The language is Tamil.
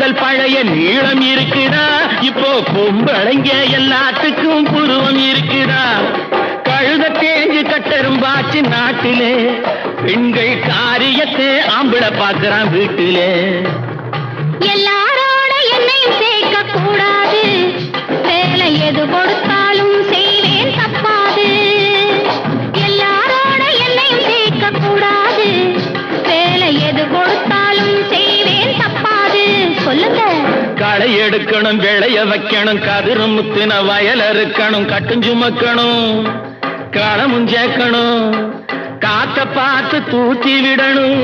கூந்தல் பழைய நீளம் இருக்குதா, இப்போ பொம்பளைங்க எல்லாத்துக்கும் புருவம் இருக்குதா. கழுத தேஞ்சு கட்டரும்பாச்சு நாட்டிலே, பெண்கள் காரியத்தை ஆம்பளை பார்க்கறான் வீட்டிலே. எல்லாரோட என்னையும் சேர்க்க கூடாது, வேலை எது கொடுத்தாலும் செய்வேன் தப்பாது. எல்லாரோட என்னையும் சேர்க்க கூடாது, வேலை எது கொடுத்தாலும் செய்வேன் தப்பாது. சொல்லுங்க. களை எடுக்கணும், விளைய வைக்கணும், கதிரும் முத்தின வயல் அறுக்கணும், கட்டுஞ்சுமக்கணும், களமும் சேர்க்கணும், காத்த பார்த்து தூக்கி விடணும்.